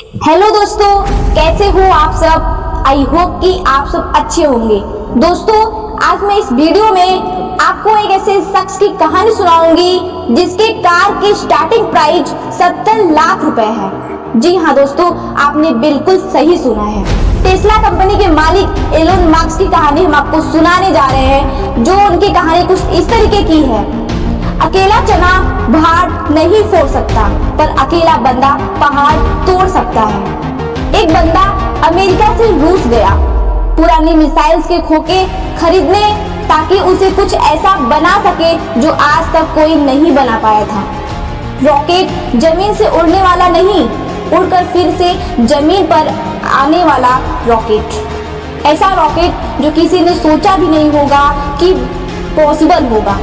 Hello दोस्तों, कैसे हो आप सब। आई होप कि आप सब अच्छे होंगे। दोस्तों, आज मैं इस वीडियो में आपको एक ऐसे शख्स की कहानी सुनाऊंगी जिसके कार की स्टार्टिंग प्राइस 70 लाख रुपए है। जी हाँ दोस्तों, आपने बिल्कुल सही सुना है। टेस्ला कंपनी के मालिक एलोन मस्क की कहानी हम आपको सुनाने जा रहे हैं, जो उनकी कहानी कुछ इस तरीके की है। अकेला चना पहाड़ नहीं फोड़ सकता, पर अकेला बंदा पहाड़ तोड़ सकता है। एक बंदा अमेरिका से रूस गया पुरानी मिसाइल्स के खोखे खरीदने, ताकि उसे कुछ ऐसा बना सके जो आज तक कोई नहीं बना पाया था। रॉकेट जमीन से उड़ने वाला नहीं, उड़कर फिर से जमीन पर आने वाला रॉकेट। ऐसा रॉकेट जो किसी ने सोचा भी नहीं होगा कि पॉसिबल होगा।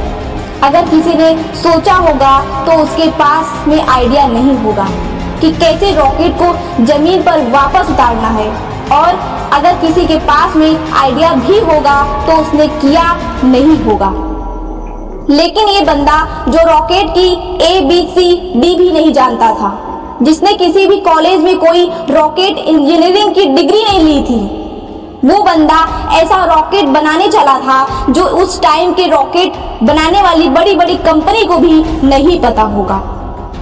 अगर किसी ने सोचा होगा तो उसके पास में आइडिया नहीं होगा कि कैसे रॉकेट को जमीन पर वापस उतारना है, और अगर किसी के पास में आइडिया भी होगा तो उसने किया नहीं होगा। लेकिन ये बंदा जो रॉकेट की ABCD भी नहीं जानता था, जिसने किसी भी कॉलेज में कोई रॉकेट इंजीनियरिंग की डिग्री नहीं ली थी, वो बंदा ऐसा रॉकेट बनाने चला था जो उस टाइम के रॉकेट बनाने वाली बड़ी बड़ी कंपनी को भी नहीं पता होगा।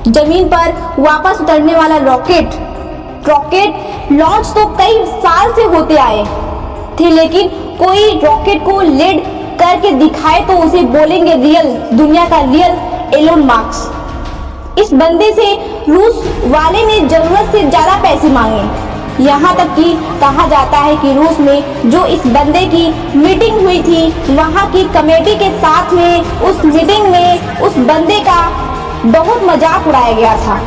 जमीन पर वापस उतरने वाला रॉकेट लॉन्च तो कई साल से होते आए थे, लेकिन कोई रॉकेट को लैंड करके दिखाए तो उसे बोलेंगे रियल, दुनिया का रियल एलोन मस्क। इस बंदे से रूस वाले ने जरूरत से ज्यादा पैसे मांगे। यहाँ तक कि कहा जाता है कि रूस में जो इस बंदे की मीटिंग हुई थी, वहाँ की कमेटी के साथ में उस मीटिंग में उस बंदे का बहुत मजाक उड़ाया गया था।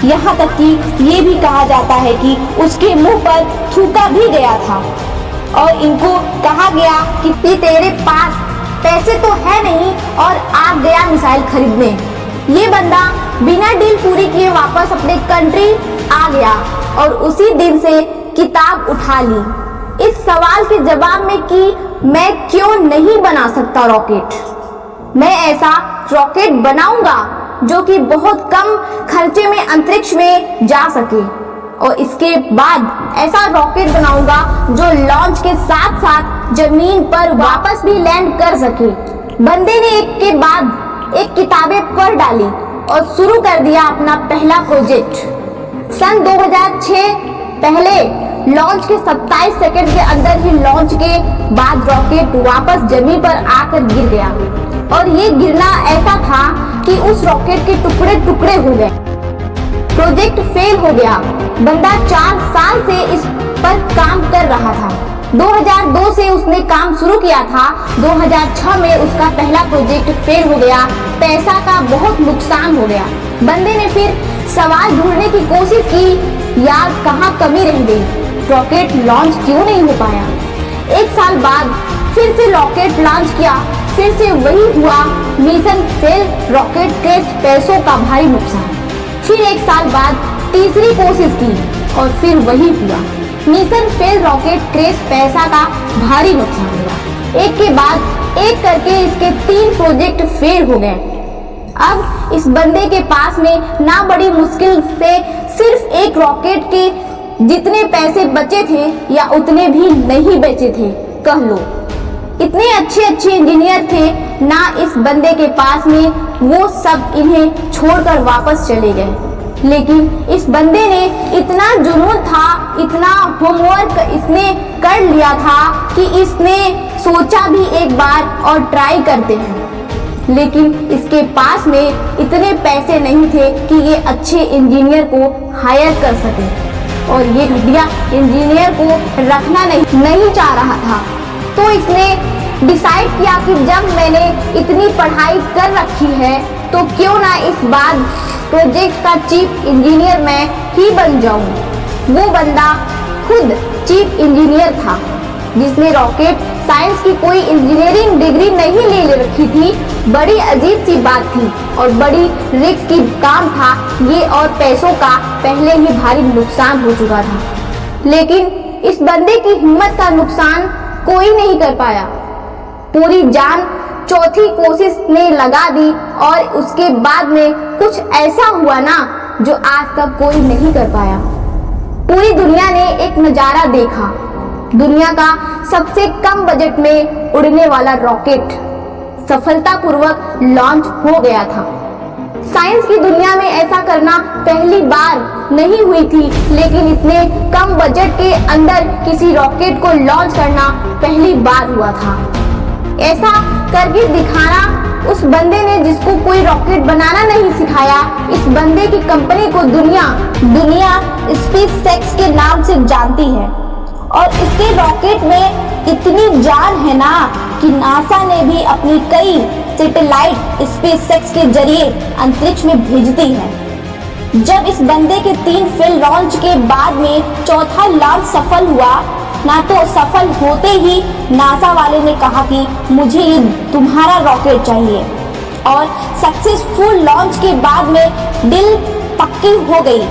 यहाँ तक कि ये भी कहा जाता है कि उसके मुंह पर थूका भी गया था, और इनको कहा गया कि तेरे पास पैसे तो है नहीं और आ गया मिसाइल खरीदने। ये बंदा बिना डील पूरी किए वापस अपने कंट्री आ गया और उसी दिन से किताब उठा ली इस सवाल के जवाब में कि मैं क्यों नहीं बना सकता रॉकेट। मैं ऐसा रॉकेट बनाऊंगा जो कि बहुत कम खर्चे में अंतरिक्ष में जा सके, और इसके बाद ऐसा रॉकेट बनाऊंगा जो लॉन्च के साथ साथ जमीन पर वापस भी लैंड कर सके। बंदे ने एक के बाद एक किताबें पढ़ डाली और शुरू कर दिया अपना पहला प्रोजेक्ट। सन 2006 पहले लॉन्च के 27 सेकंड के अंदर ही लॉन्च के बाद रॉकेट वापस जमीन पर आकर गिर गया, और ये गिरना ऐसा था कि उस रॉकेट के टुकड़े टुकड़े हो गए। प्रोजेक्ट फेल हो गया। बंदा 4 साल से इस पर काम कर रहा था। 2002 से उसने काम शुरू किया था। 2006 में उसका पहला प्रोजेक्ट फेल हो गया। पैसा का बहुत नुकसान हो गया। बंदे ने फिर सवाल ढूंढने की कोशिश की, यार कहाँ कमी रह गई, रॉकेट लॉन्च क्यों नहीं हो पाया। 1 साल बाद फिर से रॉकेट लॉन्च किया, फिर से वही हुआ, मिशन फेल, रॉकेट क्रैश, पैसों का भारी नुकसान। फिर 1 साल बाद तीसरी कोशिश की और फिर वही हुआ, मिशन फेल, रॉकेट क्रैश, पैसा का भारी नुकसान हुआ। एक के बाद एक करके इसके 3 प्रोजेक्ट फेल हो गए। अब इस बंदे के पास में ना बड़ी मुश्किल से सिर्फ एक रॉकेट के जितने पैसे बचे थे या उतने भी नहीं बचे थे, कह लो। इतने अच्छे इंजीनियर थे ना इस बंदे के पास में, वो सब इन्हें छोड़कर वापस चले गए। लेकिन इस बंदे ने इतना जुनून था, इतना होमवर्क इसने कर लिया था कि इसने सोचा भी एक बार और ट्राई करते हैं। लेकिन इसके पास में इतने पैसे नहीं थे कि ये अच्छे इंजीनियर को हायर कर सके, और ये घटिया इंजीनियर को रखना नहीं चाह रहा था। तो इसने डिसाइड किया कि जब मैंने इतनी पढ़ाई कर रखी है तो क्यों ना इस बार प्रोजेक्ट का चीफ इंजीनियर मैं ही बन जाऊं। वो बंदा खुद चीफ इंजीनियर था, जिसने रॉकेट साइंस की कोई इंजीनियरिंग डिग्री नहीं ले रखी थी। बड़ी अजीब सी बात थी और बड़ी रिस्क की काम था ये, और पैसों का पहले ही भारी नुकसान हो चुका था। लेकिन इस बंदे की हिम्मत का नुकसान कोई नहीं कर पाया। पूरी जान चौथी कोशिश में लगा दी, और उसके बाद में कुछ ऐसा हुआ ना जो आज तक कोई नहीं कर पाया। पूरी दुनिया ने एक नजारा देखा। दुनिया का सबसे कम बजट में उड़ने वाला रॉकेट सफलतापूर्वक लॉन्च हो गया था। साइंस की दुनिया में ऐसा करना पहली बार नहीं हुई थी, लेकिन इतने कम बजट के अंदर किसी रॉकेट को लॉन्च करना पहली बार हुआ था। ऐसा करके दिखाना उस बंदे ने जिसको कोई रॉकेट बनाना नहीं सिखाया। इस बंदे की कंपनी को दुनिया स्पेसएक्स के नाम से जानती है और इसके रॉकेट में इतनी जान है ना कि नासा ने भी अपनी कई सैटेलाइट स्पेसएक्स के जरिए अंतरिक्ष में भेजती है। जब इस बंदे के 3 फेल लॉन्च के बाद में चौथा लॉन्च सफल हुआ ना, तो सफल होते ही नासा वाले ने कहा कि मुझे ये तुम्हारा रॉकेट चाहिए और सक्सेसफुल लॉन्च के बाद में डील पक्की हो गई,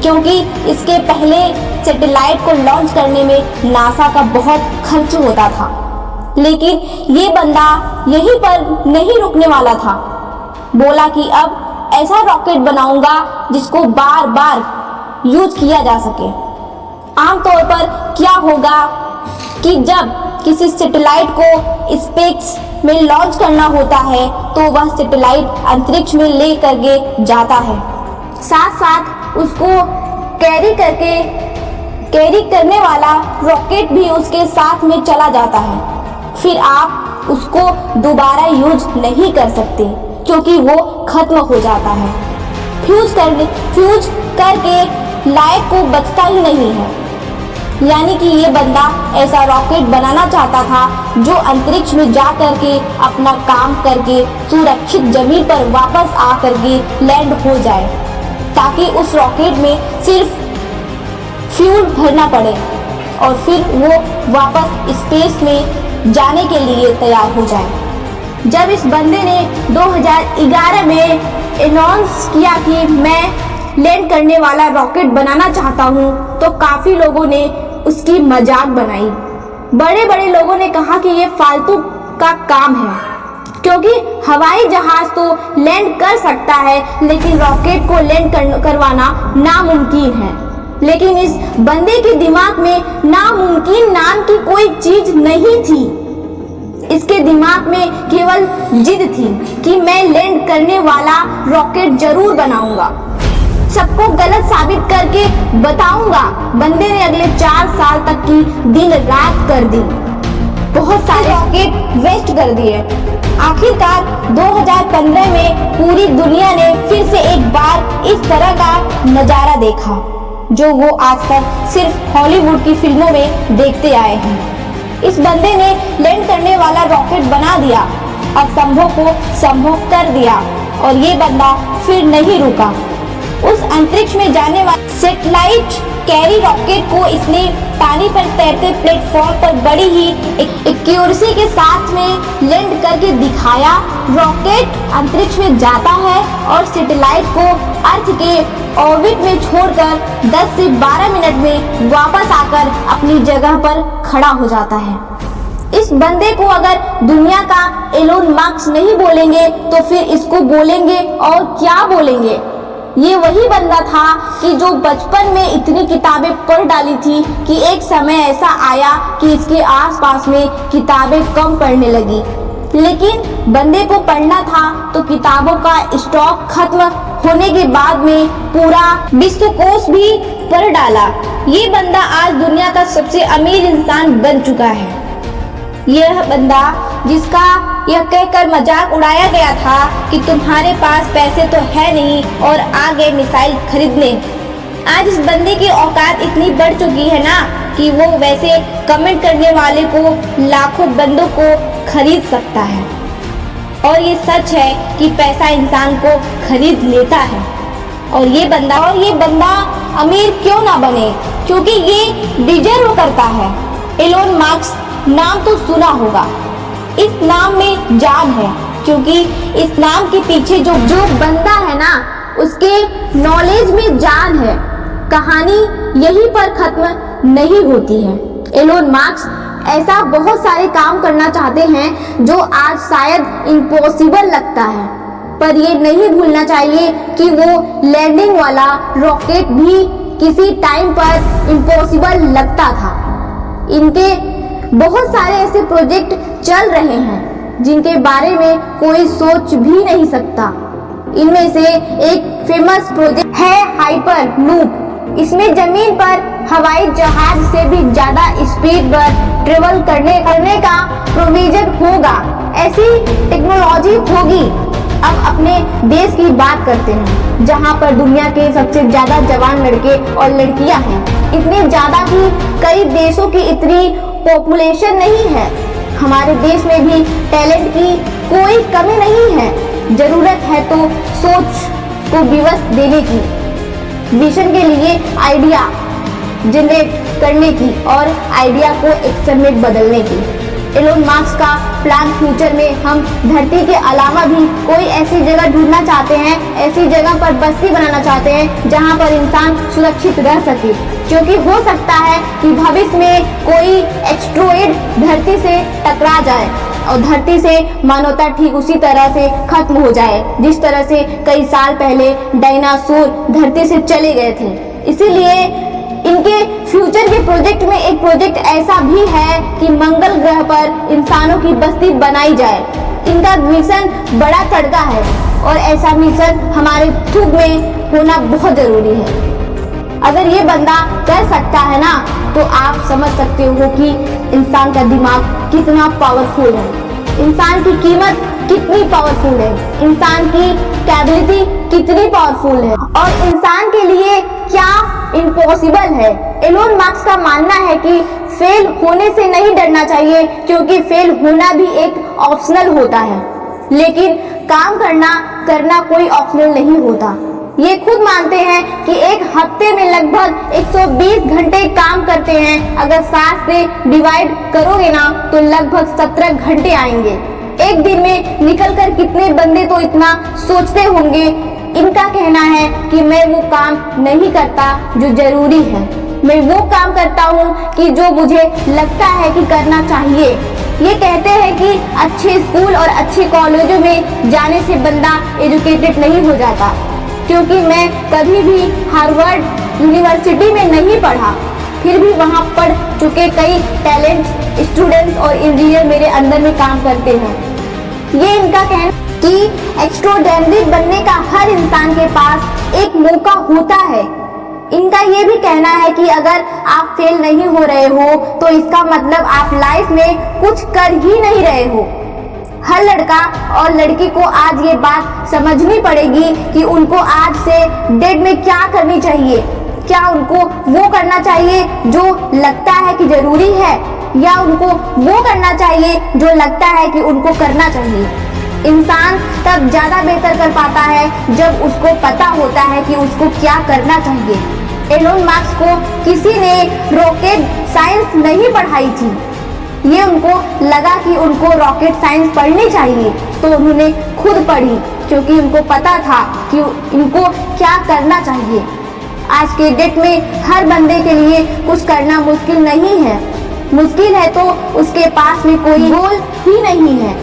क्योंकि इसके पहले सैटेलाइट को लॉन्च करने में नासा का बहुत खर्च होता था। लेकिन ये बंदा यहीं पर नहीं रुकने वाला था। बोला कि अब ऐसा रॉकेट बनाऊंगा जिसको बार बार यूज किया जा सके। आमतौर पर क्या होगा कि जब किसी सैटेलाइट को स्पेस में लॉन्च करना होता है तो वह सैटेलाइट अंतरिक्ष में ले करके जाता है, साथ साथ उसको कैरी करने वाला रॉकेट भी उसके साथ में चला जाता है। फिर आप उसको दोबारा यूज नहीं कर सकते क्योंकि वो खत्म हो जाता है। फ्यूज करके लायक को बचता ही नहीं है। यानी कि ये बंदा ऐसा रॉकेट बनाना चाहता था जो अंतरिक्ष में जा करके अपना काम करके सुरक्षित जमीन पर वापस आ करके लैंड हो जाए, ताकि उस रॉकेट में सिर्फ फ्यूल भरना पड़े और फिर वो वापस स्पेस में जाने के लिए तैयार हो जाए। जब इस बंदे ने 2011 में अनाउंस किया कि मैं लैंड करने वाला रॉकेट बनाना चाहता हूँ, तो काफी लोगों ने उसकी मजाक बनाई। बड़े बड़े लोगों ने कहा कि ये फालतू का काम है, क्योंकि हवाई जहाज तो लैंड कर सकता है लेकिन रॉकेट को लैंड करवाना नामुमकिन है। लेकिन इस बंदे के दिमाग में नामुमकिन नाम की कोई चीज नहीं थी। इसके दिमाग में केवल जिद थी कि मैं लैंड करने वाला रॉकेट जरूर बनाऊंगा, सबको गलत साबित करके बताऊंगा। बंदे ने अगले 4 साल तक की दिन रात कर दी, बहुत सारे रॉकेट वेस्ट कर दिए। आखिरकार 2015 में पूरी दुनिया ने फिर से एक बार इस तरह का नजारा देखा जो वो आज तक सिर्फ हॉलीवुड की फिल्मों में देखते आए हैं। इस बंदे ने लैंड करने वाला रॉकेट बना दिया, असंभव को संभव कर दिया और ये बंदा फिर नहीं रुका। उस अंतरिक्ष में जाने वाले सैटेलाइट कैरी रॉकेट को इसने पानी पर तैरते प्लेटफॉर्म पर बड़ी ही एक्यूरेसी के साथ में लैंड करके दिखाया। रॉकेट अंतरिक्ष में जाता है और सैटेलाइट को अर्थ के ऑर्बिट में छोड़कर 10 से 12 मिनट में वापस आकर अपनी जगह पर खड़ा हो जाता है। इस बंदे को अगर दुनिया का एलोन मस्क नहीं बोलेंगे तो फिर इसको बोलेंगे और क्या बोलेंगे। ये वही बंदा था कि जो बचपन में इतनी किताबें पढ़ डाली थी कि एक समय ऐसा आया कि इसके आसपास में किताबें कम पढ़ने लगी। लेकिन बंदे को पढ़ना था तो किताबों का स्टॉक खत्म होने के बाद में पूरा विश्वकोश भी पढ़ डाला। ये बंदा आज दुनिया का सबसे अमीर इंसान बन चुका है। यह बंदा जिसका यह कहकर मजाक उड़ाया गया था कि तुम्हारे पास पैसे तो है नहीं और आ गए मिसाइल खरीदने। आज इस बंदे की औकात इतनी बढ़ चुकी है ना कि वो वैसे कमेंट करने वाले को लाखों बंदों को खरीद सकता है। और ये सच है कि पैसा इंसान को खरीद लेता है। और ये बंदा अमीर क्यों ना बने, क्योंकि ये डिजर्व करता है। एलोन मस्क नाम तो सुना होगा, इस नाम में जान है, क्योंकि इस नाम के पीछे जो बंदा है ना उसके नॉलेज में जान है। कहानी यहीं पर खत्म नहीं होती है। एलोन मस्क ऐसा बहुत सारे काम करना चाहते हैं जो आज शायद इम्पॉसिबल लगता है, पर ये नहीं भूलना चाहिए कि वो लैंडिंग वाला रॉकेट भी किसी टाइम पर इम्पॉसिबल लगता था। इनके बहुत सारे ऐसे प्रोजेक्ट चल रहे हैं जिनके बारे में कोई सोच भी नहीं सकता। इनमें से एक फेमस प्रोजेक्ट है हाइपर लूप। इसमें जमीन पर हवाई जहाज से भी ज्यादा स्पीड पर ट्रेवल करने का प्रोविजन होगा। ऐसी टेक्नोलॉजी होगी। अब अपने देश की बात करते हैं, जहां पर दुनिया के सबसे ज्यादा जवान लड़के और लड़कियां हैं। इतने ज्यादा कि कई देशों की इतनी पॉपुलेशन नहीं है। हमारे देश में भी टैलेंट की कोई कमी नहीं है। जरूरत है तो सोच को विवश देने की, विजन के लिए आइडिया जनरेट करने की और आइडिया को एक्शन में बदलने की। एलोन मस्क का प्लान फ्यूचर में हम धरती के अलावा भी कोई ऐसी जगह ढूंढना चाहते हैं, ऐसी जगह पर बस्ती बनाना चाहते हैं जहां पर इंसान सुरक्षित रह सके, क्योंकि हो सकता है कि भविष्य में कोई एस्टेरॉयड धरती से टकरा जाए और धरती से मानवता ठीक उसी तरह से खत्म हो जाए जिस तरह से कई साल पहले डायनासोर धरती से चले गए थे। इसीलिए इनके फ्यूचर के प्रोजेक्ट में एक प्रोजेक्ट ऐसा भी है कि मंगल ग्रह पर इंसानों की बस्ती बनाई जाए। इनका मिशन बड़ा तड़का है और ऐसा मिशन हमारे युग में होना बहुत जरूरी है। अगर ये बंदा कर सकता है ना, तो आप समझ सकते हो कि इंसान का दिमाग कितना पावरफुल है, इंसान की कीमत कितनी पावरफुल है, इंसान की कैपेबिलिटी कितनी पावरफुल है और इंसान के लिए क्या इम्पॉसिबल है। एलोन मस्क का मानना है कि फेल होने से नहीं डरना चाहिए, क्योंकि फेल होना भी एक ऑप्शनल होता है, लेकिन काम करना कोई ऑप्शनल नहीं होता। ये खुद मानते हैं कि एक हफ्ते में लगभग 120 घंटे काम करते हैं। अगर 7 से डिवाइड करोगे ना तो लगभग 17 घंटे आएंगे। एक दिन में निकलकर कितने बंदे तो इतना सोचते होंगे। इनका कहना है कि मैं वो काम नहीं करता जो जरूरी है, मैं वो काम करता हूँ कि जो मुझे लगता है कि करना चाहिए। ये कहते हैं कि अच्छे स्कूल और अच्छे कॉलेजों में जाने से बंदा एजुकेटेड नहीं हो जाता, क्योंकि मैं कभी भी हार्वर्ड यूनिवर्सिटी में नहीं पढ़ा, फिर भी वहाँ पढ़ चुके कई टैलेंट स्टूडेंट्स और इंजीनियर मेरे अंदर में काम करते हैं। ये इनका कहना कि एक्स्ट्राऑर्डिनरी बनने का हर इंसान के पास एक मौका होता है। इनका ये भी कहना है कि अगर आप फेल नहीं हो रहे हो तो इसका मतलब आप लाइफ में कुछ कर ही नहीं रहे हो। हर लड़का और लड़की को आज ये बात समझनी पड़ेगी कि उनको आज से डेट में क्या करनी चाहिए। क्या उनको वो करना चाहिए जो लगता है कि जरूरी है, या उनको वो करना चाहिए जो लगता है कि उनको करना चाहिए। इंसान तब ज्यादा बेहतर कर पाता है जब उसको पता होता है कि उसको क्या करना चाहिए। एलोन मस्क को किसी ने रॉकेट साइंस नहीं पढ़ाई थी। ये उनको लगा कि उनको रॉकेट साइंस पढ़नी चाहिए, तो उन्होंने खुद पढ़ी, क्योंकि उनको पता था कि इनको क्या करना चाहिए। आज के डेट में हर बंदे के लिए कुछ करना मुश्किल नहीं है। मुश्किल है तो उसके पास में कोई गोल ही नहीं है,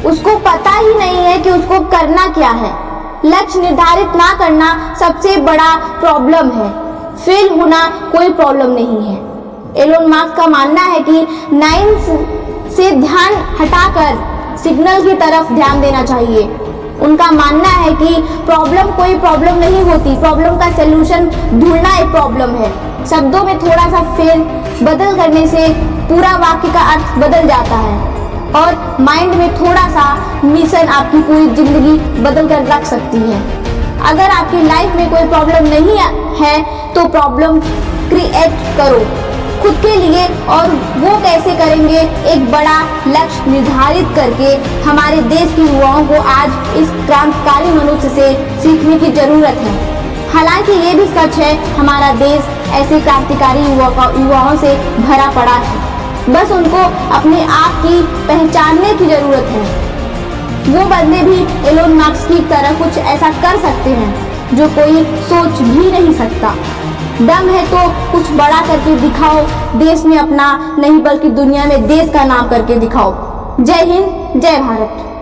उसको पता ही नहीं है कि उसको करना क्या है। लक्ष्य निर्धारित ना करना सबसे बड़ा प्रॉब्लम है। फेल होना कोई प्रॉब्लम नहीं है। एलोन मस्क का मानना है कि 9 से ध्यान हटाकर सिग्नल की तरफ ध्यान देना चाहिए। उनका मानना है कि प्रॉब्लम कोई प्रॉब्लम नहीं होती, प्रॉब्लम का सलूशन ढूंढना एक प्रॉब्लम है। शब्दों में थोड़ा सा फेर बदल करने से पूरा वाक्य का अर्थ बदल जाता है, और माइंड में थोड़ा सा मिशन आपकी पूरी जिंदगी बदल कर रख सकती है। अगर आपकी लाइफ में कोई प्रॉब्लम नहीं है तो प्रॉब्लम क्रिएट करो खुद के लिए, और वो कैसे करेंगे? एक बड़ा लक्ष्य निर्धारित करके। हमारे देश के युवाओं को आज इस क्रांतिकारी मनुष्य से सीखने की जरूरत है। हालांकि ये भी सच है, हमारा देश ऐसे क्रांतिकारी युवाओं से भरा पड़ा है। बस उनको अपने आप की पहचानने की जरूरत है। वो बंदे भी एलोन मस्क की तरह कुछ ऐसा कर सकते हैं जो कोई सोच भी नहीं सकता। दम है तो कुछ बड़ा करके दिखाओ, देश में अपना नहीं बल्कि दुनिया में देश का नाम करके दिखाओ। जय हिंद, जय भारत।